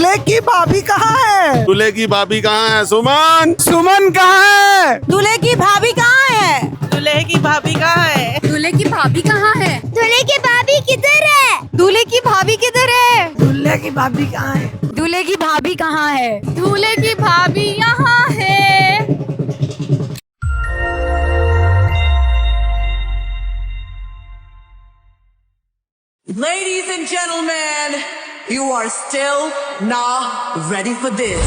दूल्हे की भाभी कहाँ है? दूल्हे की भाभी कहाँ है? सुमन सुमन कहाँ है? दूल्हे की भाभी कहाँ है? दूल्हे की भाभी कहाँ है? दूल्हे की भाभी कहाँ है? दूल्हे की भाभी किधर है? दूल्हे की भाभी किधर है? दूल्हे की भाभी कहाँ है? दूल्हे की भाभी कहाँ है? दूल्हे की भाभी यहाँ है। Ladies and gentlemen, you are still not ready for this.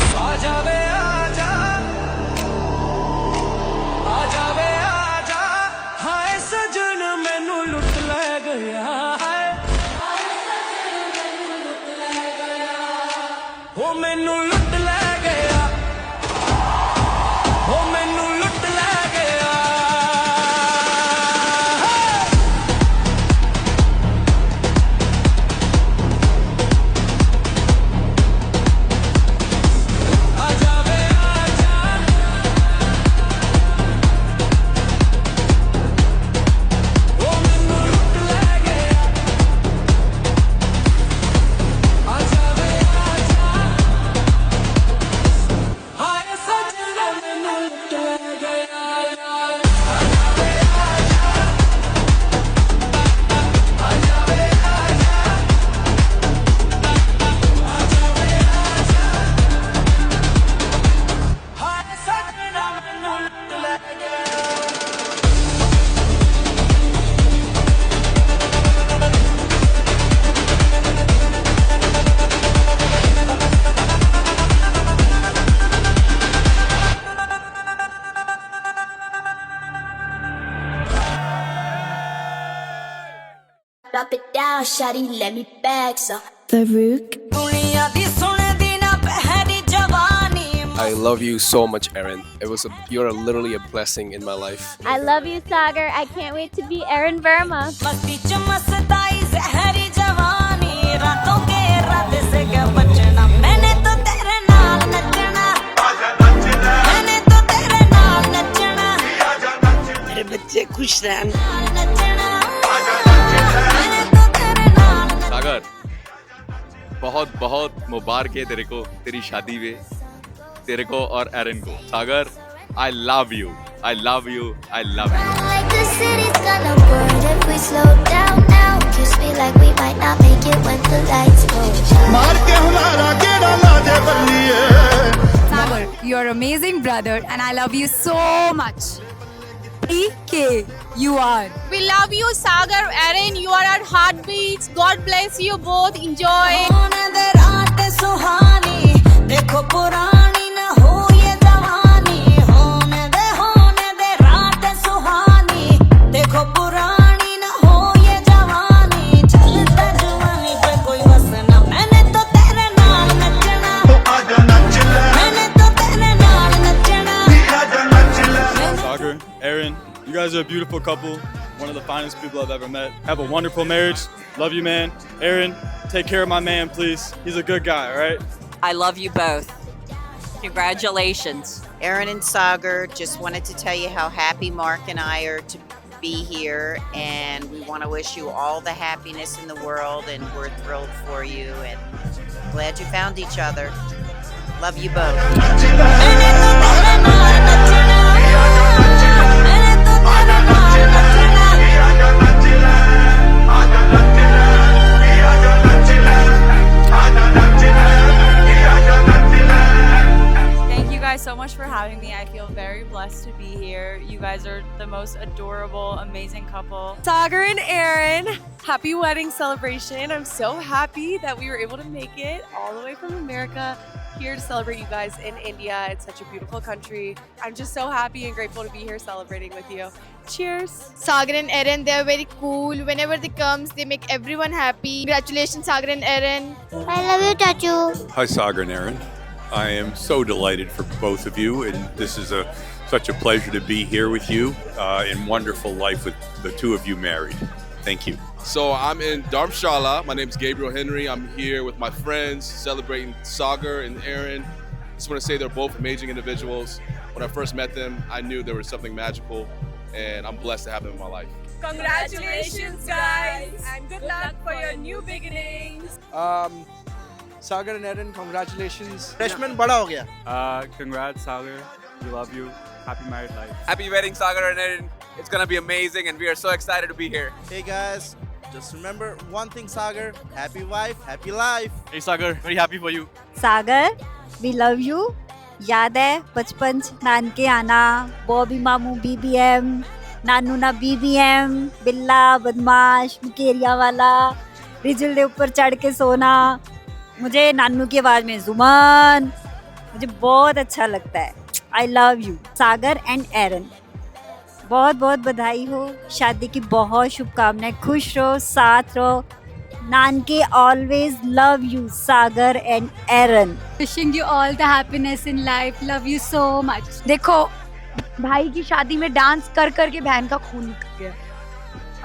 Drop it down, shawty, let me back so. दुनिया दी सुनदी ना पहली जवानी I love you so much, Aaron. You're literally a blessing in my life. I love you, Sagar. I can't wait to be Aaron Verma. मस्ती च मस्ताई जहरी जवानी रातों के रात से क्या बचना मैंने तो तेरे नाल नचना मैंने तो तेरे नाल नचना मेरे बच्चे खुश रहन नचना मैंने तो तेरे नाल सागर बहुत बहुत मुबारक है तेरे को तेरी शादी में तेरे को और एरन को सागर I love you I love you I love you Like the city's gonna burn if we slow down now. Kiss me like we might not make it when the lights go down. Sagar, you're amazing brother and I love you so much. PK, you are. We love you, Sagar. Aaron, you are our heartbeats. God bless you both. Enjoy. होने दे रात सुहानी देखो पुरानी न हो ये जवानी होने दे रात सुहानी देखो पुरानी न हो ये जवानी चलता जवानी पे कोई वसना मैंने तो तेरे नाल नचना मैंने तो तेरे नाल नचना Sagar, Aaron, you guys are a beautiful couple. One of the finest people I've ever met. Have a wonderful marriage. Love you, man. Aaron, take care of my man, please. He's a good guy, all right? I love you both. Congratulations. Aaron and Sagar, just wanted to tell you how happy Mark and I are to be here, and we want to wish you all the happiness in the world, and we're thrilled for you and glad you found each other. Love you both. मैंने तो तेरे नाल नचना मैंने तो तेरे नाल नचना Thank you guys so much for having me. I feel very blessed to be here. You guys are the most adorable, amazing couple. Sagar and Aaron, happy wedding celebration. I'm so happy that we were able to make it all the way from America here to celebrate you guys in India. It's such a beautiful country. I'm just so happy and grateful to be here celebrating with you. Cheers. Sagar and Aaron, they are very cool. Whenever they come, they make everyone happy. Congratulations, Sagar and Aaron. I love you, Chachu. Hi, Sagar and Aaron. I am so delighted for both of you, and this is such a pleasure to be here with you in wonderful life with the two of you married. Thank you. So I'm in Dharamshala. My name is Gabriel Henry. I'm here with my friends celebrating Sagar and Aaron. Just want to say they're both amazing individuals. When I first met them, I knew there was something magical, and I'm blessed to have them in my life. Congratulations, guys. And good luck for your new beginnings. Sagar and Erin, congratulations. Freshman बड़ा हो गया. Congrats, Sagar. We love you. Happy married life. Happy wedding, Sagar and Erin. It's gonna be amazing, and we are so excited to be here. Hey guys, just remember one thing, Sagar. Happy wife, happy life. Hey Sagar, very happy for you. Sagar we love you. याद है बचपन नानके आना, बॉबी मामू BBM, नानू ना BBM, बिल्ला बदमाश मुकेरिया वाला, रिजल दे ऊपर चढ़ के सोना. मुझे नानू की आवाज में जुमान, मुझे बहुत अच्छा लगता है. I love you Sagar and Aaron. बहुत बहुत बधाई हो, शादी की बहुत शुभकामनाएं. खुश रहो, साथ रहो. नानके always love you, Sagar and Erin. Wishing you all the happiness in life. Love you so much. देखो भाई की शादी में डांस कर कर के बहन का खून निकल गया.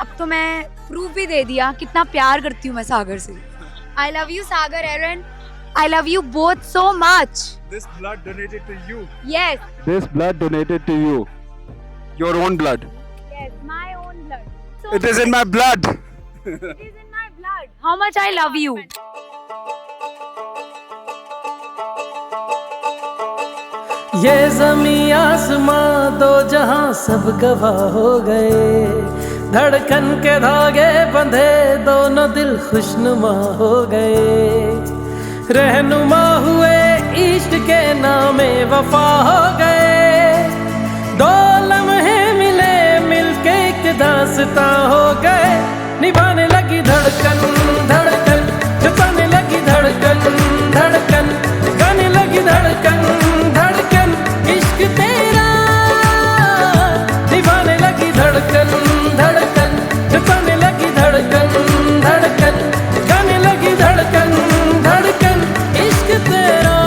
अब तो मैं प्रूफ भी दे दिया कितना प्यार करती हूँ मैं सागर से. I love you, Sagar, Erin. I love you both so much. This blood donated to you. Yes. This blood donated to you. Your own blood. Yes, my own blood. It is in my blood. It is in my blood. How much I love you. ये ज़मीं आसमां दो जहां सब गवाह हो गए. धड़कन के धागे बंधे दोनों दिल खुशनुमा हो गए. रहनुमा हुए इश्क के नामे वफा हो गए. दो लम्हे मिले मिलके एक दास्तां हो गए. निभाने लगी धड़कन धड़कन, छुपाने लगी धड़कन धड़कन, गाने लगी धड़कन धड़कन. इश्क तेरा निभाने लगी धड़कन धड़कन, छुपाने लगी धड़कन धड़कन, गाने लगी धड़कन धड़कन. इश्क तेरा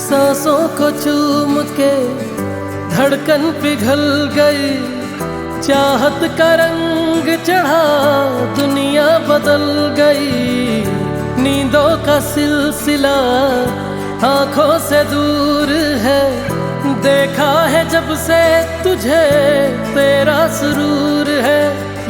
सांसों को चूम के धड़कन पिघल गई. चाहत का रंग चढ़ा दुनिया बदल गई. नींदों का सिलसिला आंखों से दूर है. देखा है जब से तुझे तेरा सुरूर है.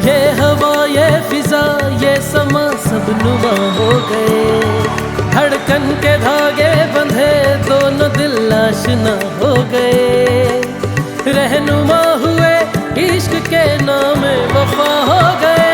ये हवा ये फिजा ये समा सब नुमा हो गए. धड़कन के धागे बंधे दोनों दिल आशना हो गए. रहनुमा हुए इश्क के नाम वफा हो गए.